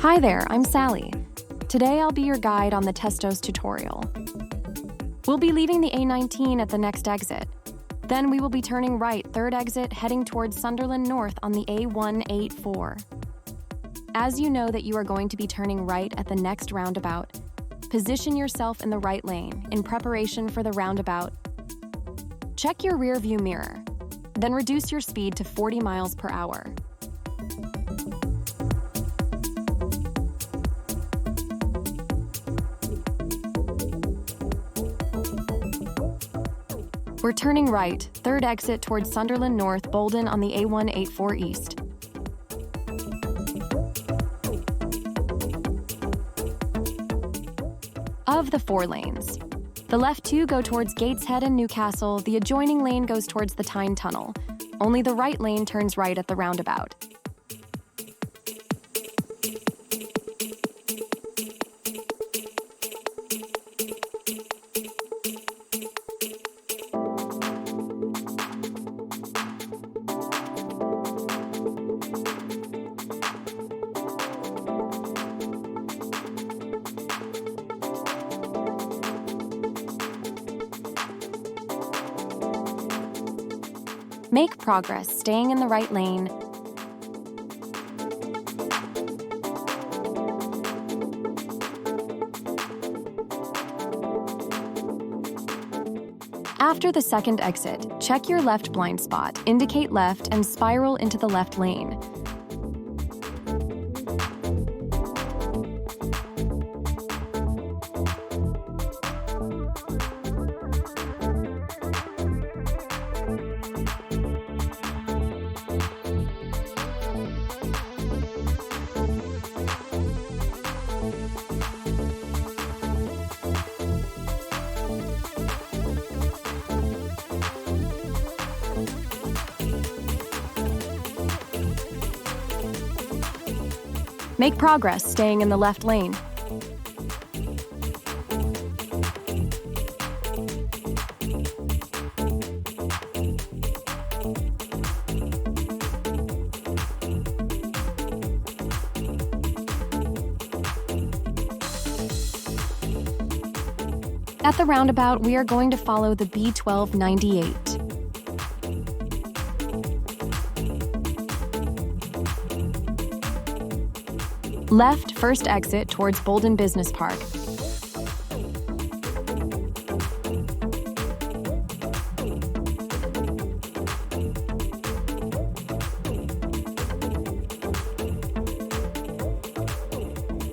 Hi there, I'm Sally. Today I'll be your guide on the Testos tutorial. We'll be leaving the A19 at the next exit. Then we will be turning right, third exit, heading towards Sunderland North on the A184. As you know that you are going to be turning right at the next roundabout, position yourself in the right lane in preparation for the roundabout. Check your rear view mirror, then reduce your speed to 40 miles per hour. We're turning right, third exit towards Sunderland North, Boldon on the A184 East. Of the 4 lanes, the left 2 go towards Gateshead and Newcastle, the adjoining lane goes towards the Tyne Tunnel. Only the right lane turns right at the roundabout. Make progress, staying in the right lane. After the second exit, check your left blind spot, indicate left, and spiral into the left lane. Make progress, staying in the left lane. At the roundabout, we are going to follow the B1298. Left, first exit towards Boldon Business Park.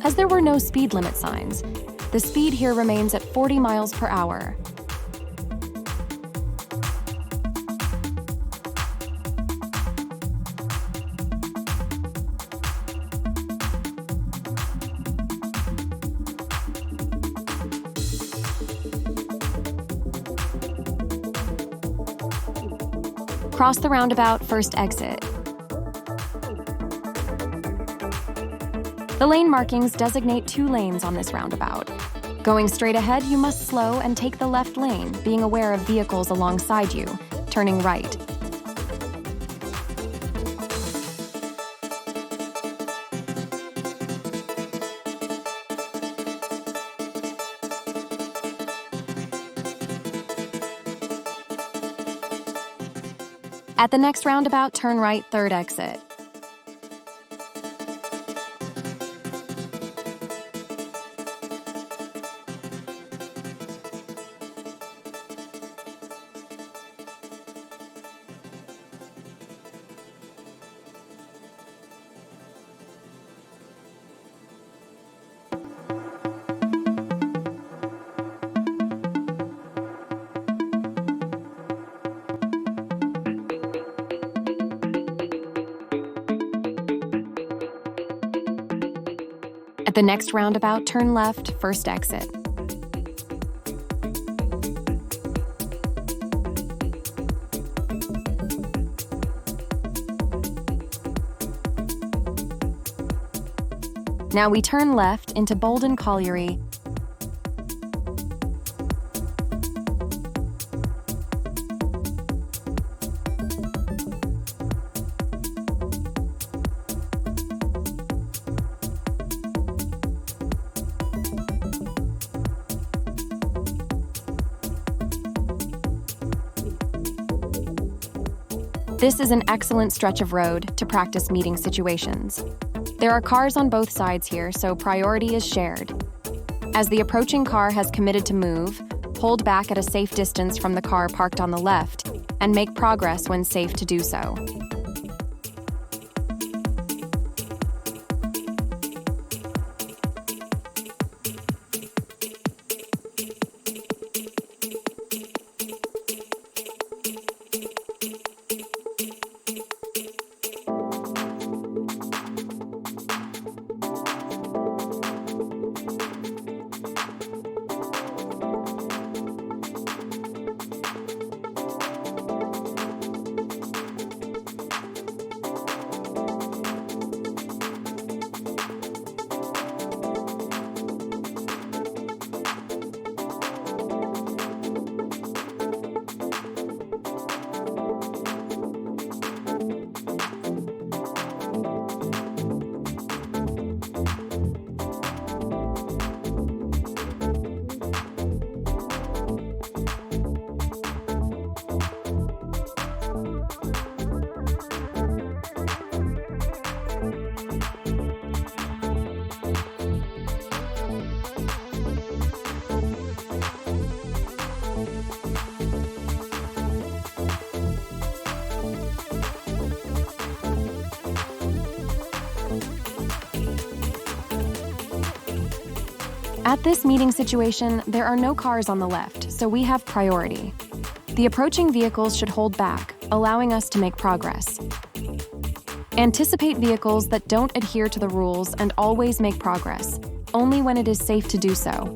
As there were no speed limit signs, the speed here remains at 40 miles per hour. Cross the roundabout, first exit. The lane markings designate 2 lanes on this roundabout. Going straight ahead, you must slow and take the left lane, being aware of vehicles alongside you, turning right. At the next roundabout, turn right, third exit. At the next roundabout, turn left, first exit. Now we turn left into Boldon Colliery. This is an excellent stretch of road to practice meeting situations. There are cars on both sides here, so priority is shared. As the approaching car has committed to move, hold back at a safe distance from the car parked on the left, and make progress when safe to do so. At this meeting situation, there are no cars on the left, so we have priority. The approaching vehicles should hold back, allowing us to make progress. Anticipate vehicles that don't adhere to the rules and always make progress, only when it is safe to do so.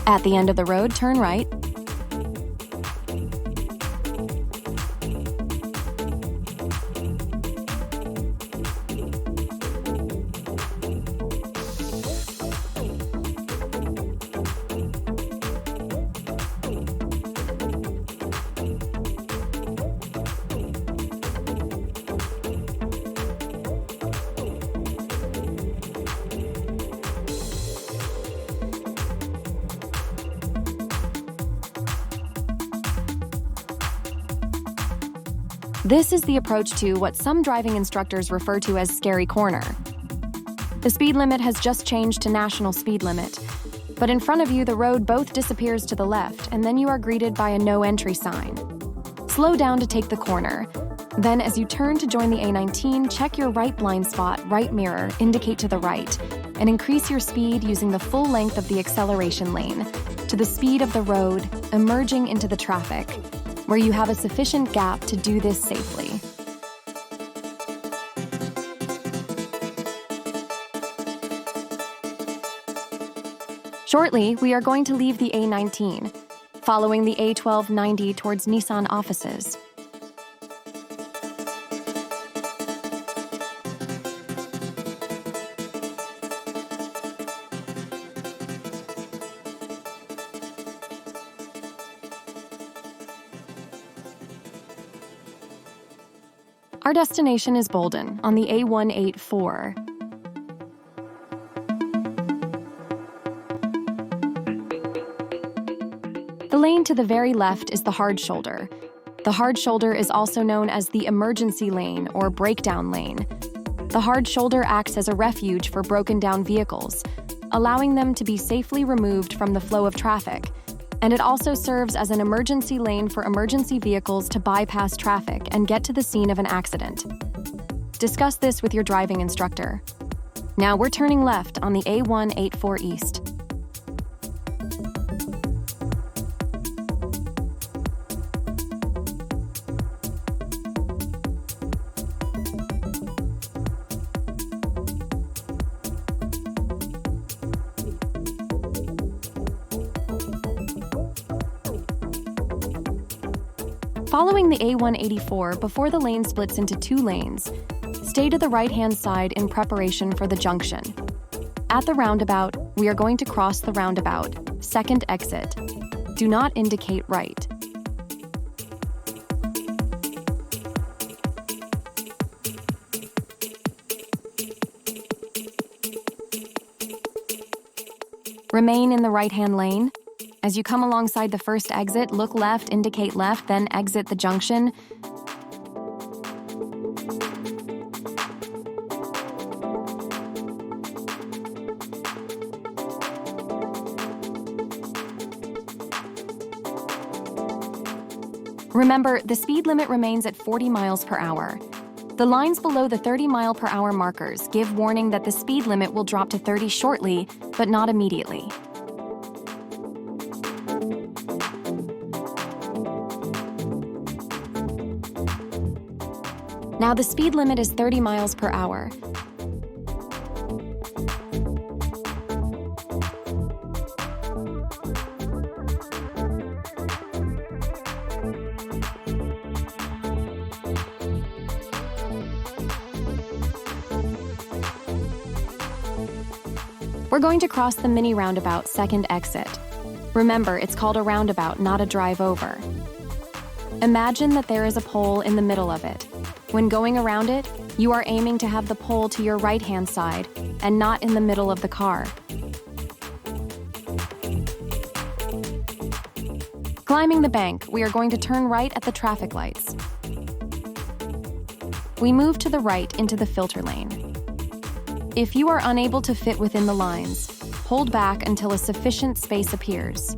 At the end of the road, turn right. This is the approach to what some driving instructors refer to as Scarey Corner. The speed limit has just changed to national speed limit, but in front of you the road both disappears to the left and then you are greeted by a no entry sign. Slow down to take the corner. Then as you turn to join the A19, check your right blind spot, right mirror, indicate to the right, and increase your speed using the full length of the acceleration lane to the speed of the road, emerging into the traffic, where you have a sufficient gap to do this safely. Shortly, we are going to leave the A19, following the A1290 towards Nissan offices. Our destination is Boldon on the A184. The lane to the very left is the hard shoulder. The hard shoulder is also known as the emergency lane or breakdown lane. The hard shoulder acts as a refuge for broken down vehicles, allowing them to be safely removed from the flow of traffic. And it also serves as an emergency lane for emergency vehicles to bypass traffic and get to the scene of an accident. Discuss this with your driving instructor. Now we're turning left on the A184 East. Following the A184 before the lane splits into two lanes, stay to the right-hand side in preparation for the junction. At the roundabout, we are going to cross the roundabout, second exit. Do not indicate right. Remain in the right-hand lane. As you come alongside the first exit, look left, indicate left, then exit the junction. Remember, the speed limit remains at 40 miles per hour. The lines below the 30-mile-per-hour markers give warning that the speed limit will drop to 30 shortly, but not immediately. Now the speed limit is 30 miles per hour. We're going to cross the mini roundabout second exit. Remember, it's called a roundabout, not a drive over. Imagine that there is a pole in the middle of it. When going around it, you are aiming to have the pole to your right-hand side and not in the middle of the car. Climbing the bank, we are going to turn right at the traffic lights. We move to the right into the filter lane. If you are unable to fit within the lines, hold back until a sufficient space appears.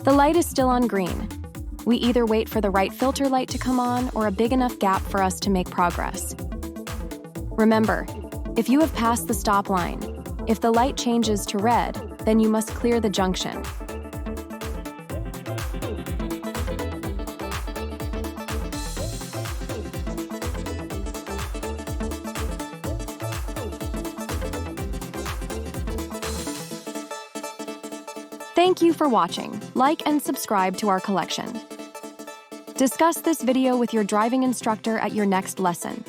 The light is still on green. We either wait for the right filter light to come on or a big enough gap for us to make progress. Remember, if you have passed the stop line, if the light changes to red, then you must clear the junction. Thank you for watching. Like and subscribe to our collection. Discuss this video with your driving instructor at your next lesson.